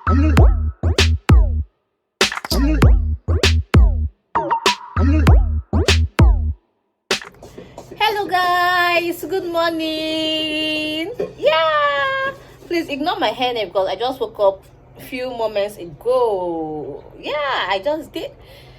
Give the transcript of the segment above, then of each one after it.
Hello guys, good morning. Yeah, please ignore my hair now because I just woke up a few moments ago. Yeah, I just did.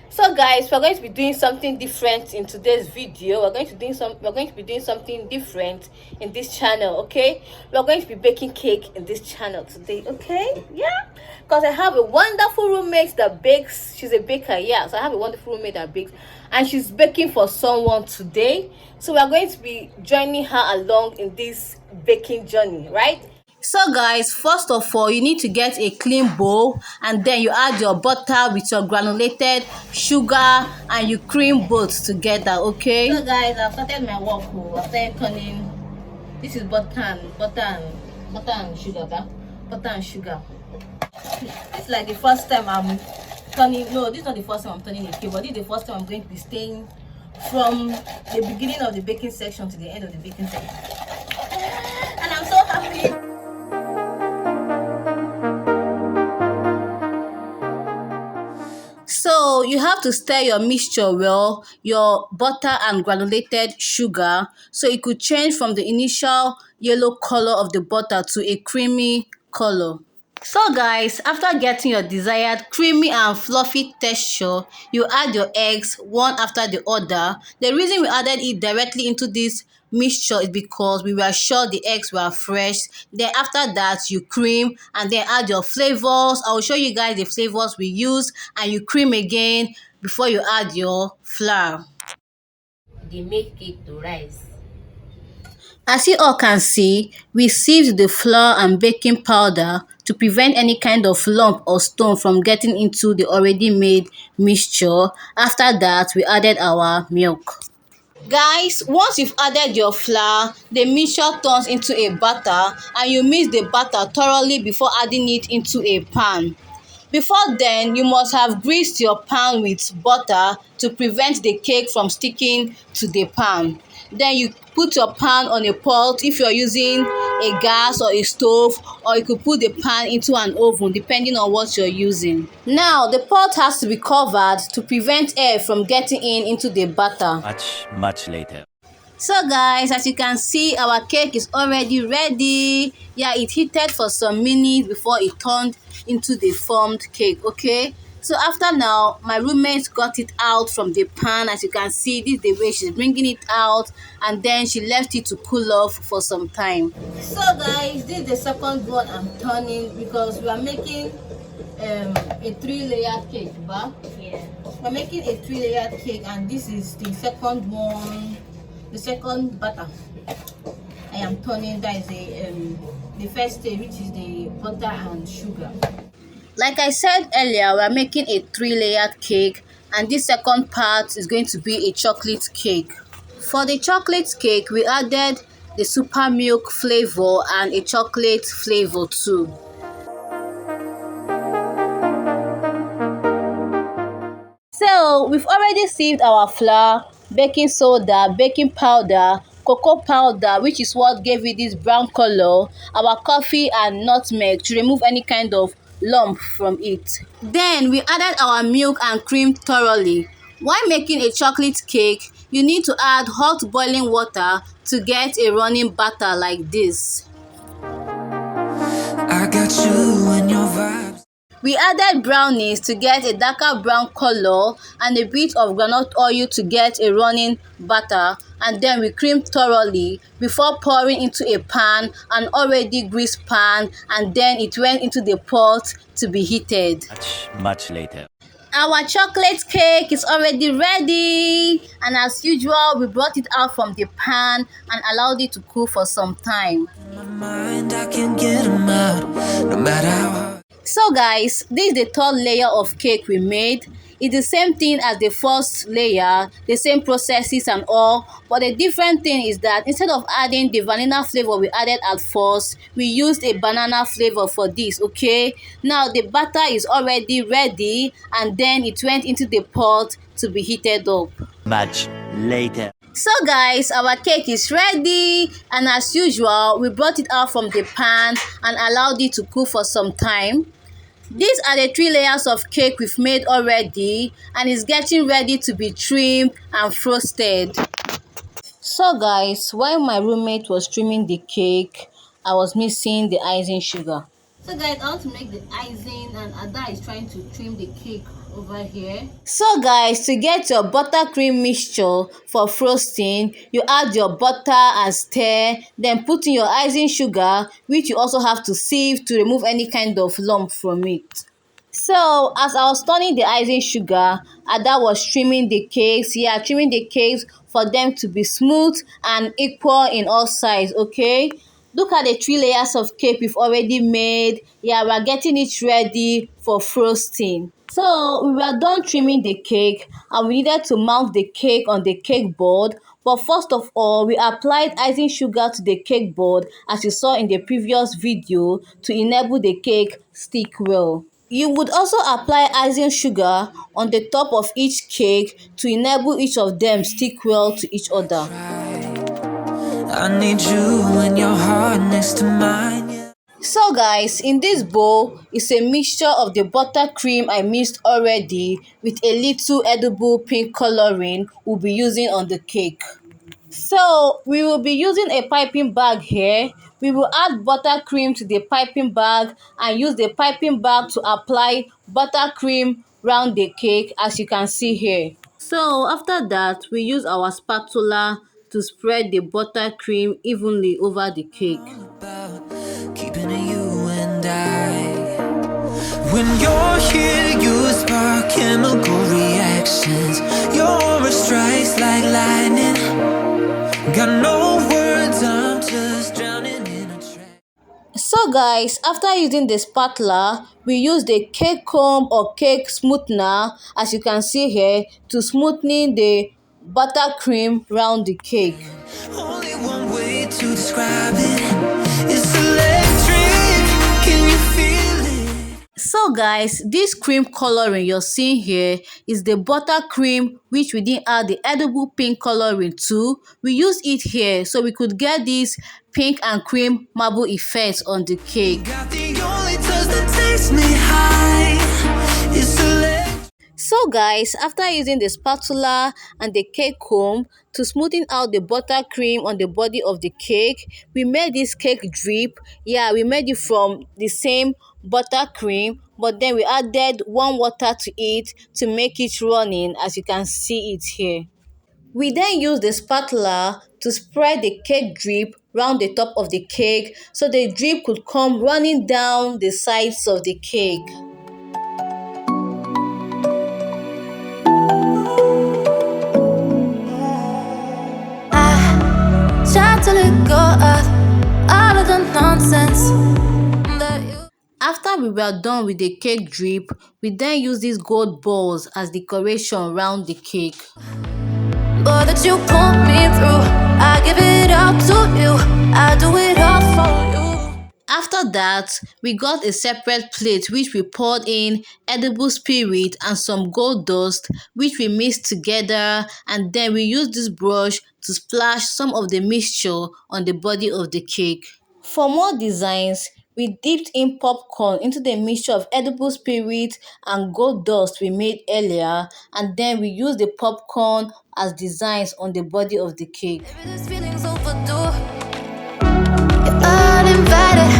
So guys, we're going to be doing something different in today's video. We're going to be doing something different in this channel. Okay, we're going to be baking cake in this channel today. Okay, yeah, because I have a wonderful roommate that bakes. She's a baker. Yeah, so I have a wonderful roommate that bakes, and she's baking for someone today. So we are going to be joining her along in this baking journey, right? So guys, first of all, you need to get a clean bowl, and then you add your butter with your granulated sugar and you cream both together. Okay, so guys, I've started my work. I've started turning. This is butter and sugar, butter and sugar. It's like the first time I'm turning. No, this is not the first time I'm turning a cake, but this is the first time I'm going to be staying from the beginning of the baking section to the end of the baking section, and I'm so happy. So you have to stir your mixture well, your butter and granulated sugar, so it could change from the initial yellow color of the butter to a creamy color. So guys, after getting your desired creamy and fluffy texture, you add your eggs one after the other. The reason we added it directly into this mixture is because we were sure the eggs were fresh. Then after that, you cream and then add your flavors. I will show you guys the flavors we use, and you cream again before you add your flour. They make cake to rise. As you all can see, we sieved the flour and baking powder to prevent any kind of lump or stone from getting into the already made mixture. After that, we added our milk. Guys, once you've added your flour, the mixture turns into a batter, and you mix the batter thoroughly before adding it into a pan. Before then, you must have greased your pan with butter to prevent the cake from sticking to the pan. Then you put your pan on a pot if you're using a gas or a stove, or you could put the pan into an oven depending on what you're using. Now, the pot has to be covered to prevent air from getting into the batter. Much later. So guys, as you can see, our cake is already ready. Yeah, it heated for some minutes before it turned into the formed cake. Okay, so after now, my roommate got it out from the pan. As you can see, this is the way she's bringing it out, and then she left it to cool off for some time. So guys, this is the second one I'm turning because we are making a 3-layered cake, but Yeah. we're making a 3-layered cake, and this is the second one. The second batter I am turning, that is the first stage, which is the butter and sugar. Like I said earlier, we are making a 3-layered cake, and this second part is going to be a chocolate cake. For the chocolate cake, we added the super milk flavor and a chocolate flavor too. So we've already sieved our flour, baking soda, baking powder, cocoa powder, which is what gave it this brown color, our coffee and nutmeg to remove any kind of lump from it. Then we added our milk and cream thoroughly. While making a chocolate cake, you need to add hot boiling water to get a running batter like this. I got you and your vibes. We added brownies to get a darker brown color and a bit of groundnut oil to get a running batter, and then we creamed thoroughly before pouring into a pan, an already greased pan, and then it went into the pot to be heated. Much later. Our chocolate cake is already ready, and as usual, we brought it out from the pan and allowed it to cool for some time. My mind, I can get them out, no matter how hard. So guys, this is the third layer of cake we made. It's the same thing as the first layer, the same processes and all, but the different thing is that instead of adding the vanilla flavor we added at first, we used a banana flavor for this. Okay, now the batter is already ready, and then it went into the pot to be heated up. Much later. So guys, our cake is ready, and as usual, we brought it out from the pan and allowed it to cool for some time. These are the 3 layers of cake we've made already, and it's getting ready to be trimmed and frosted. So guys, while my roommate was trimming the cake, I was mixing the icing sugar. So guys, I want to make the icing and Ada is trying to trim the cake over here. So guys, to get your buttercream mixture for frosting, you add your butter and stir, then put in your icing sugar, which you also have to sieve to remove any kind of lump from it. So as I was turning the icing sugar, Ada was trimming the cakes. Yeah, trimming the cakes for them to be smooth and equal in all sides, okay? Look at the 3 layers of cake we've already made. Yeah, we're getting it ready for frosting. So we were done trimming the cake and we needed to mount the cake on the cake board. But first of all, we applied icing sugar to the cake board as you saw in the previous video to enable the cake stick well. You would also apply icing sugar on the top of each cake to enable each of them stick well to each other. I need you and your heart next to mine, yeah. So guys, in this bowl is a mixture of the buttercream I mixed already with a little edible pink coloring we'll be using on the cake. So we will be using a piping bag here. We will add buttercream to the piping bag and use the piping bag to apply buttercream round the cake as you can see here. So after that, we use our spatula to spread the buttercream evenly over the cake. About keeping it you and I. When you're here, you spark chemical reactions. Your aura strikes like lightning. Got no words, I'm just drowning in a track. So guys, after using the spatula, we use the cake comb or cake smoother as you can see here to smoothing the buttercream round the cake. Only one way to describe it. It's electric. Can you feel it? So guys, this cream coloring you're seeing here is the buttercream which we didn't add the edible pink coloring to. We used it here so we could get this pink and cream marble effect on the cake. Got the only touch that takes me high. It's electric. So guys, after using the spatula and the cake comb to smoothen out the buttercream on the body of the cake, we made this cake drip. Yeah, we made it from the same buttercream, but then we added warm water to it to make it running as you can see it here. We then use the spatula to spread the cake drip round the top of the cake so the drip could come running down the sides of the cake. Try to let go of all of the nonsense that you. After we were done with the cake drip, we then use these gold balls as decoration round the cake. Boy, that you put me through, I give it all to you, I do it all for you. After that, we got a separate plate which we poured in edible spirit and some gold dust which we mixed together, and then we used this brush to splash some of the mixture on the body of the cake. For more designs, we dipped in popcorn into the mixture of edible spirit and gold dust we made earlier, and then we used the popcorn as designs on the body of the cake. Baby, this feeling's overdue. You're uninvited.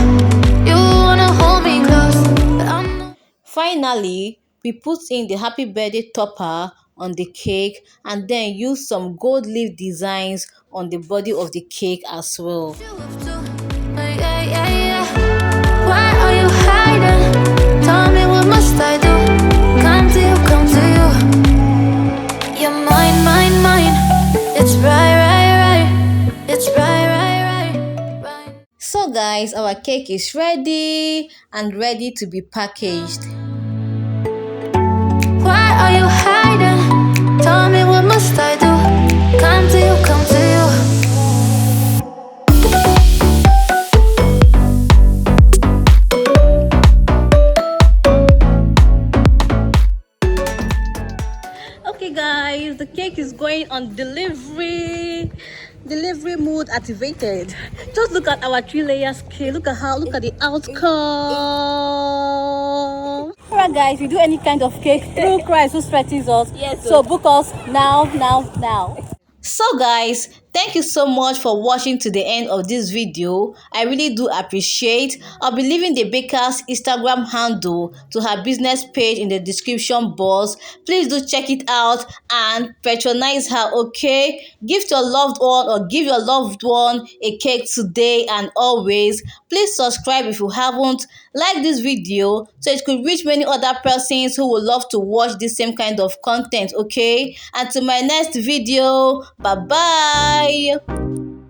You wanna hold me close, but I'm not. Finally, we put in the happy birthday topper on the cake and then use some gold leaf designs on the body of the cake as well. You have to. Yeah, yeah, yeah. Why are you hiding? Tell me what must I do? Come to you, come to you. You're mine, mine, mine. It's right, right, right. It's right, right, right, right. So guys, our cake is ready and ready to be packaged. Why are you hiding? Tell me what must I do? Come to you, come to you. Okay guys, the cake is going on delivery. Delivery mode activated. Just look at our 3 layers cake. Look at the outcome. remember, guys, we do any kind of cake through Christ who stretches us. Yes, So book us now. So guys, thank you so much for watching to the end of this video. I really do appreciate. I'll be leaving the baker's Instagram handle to her business page in the description box. Please do check it out and patronize her, okay? Give your loved one or give your loved one a cake today and always. Please subscribe if you haven't. Like this video so it could reach many other persons who would love to watch this same kind of content, okay? And to my next video, bye bye.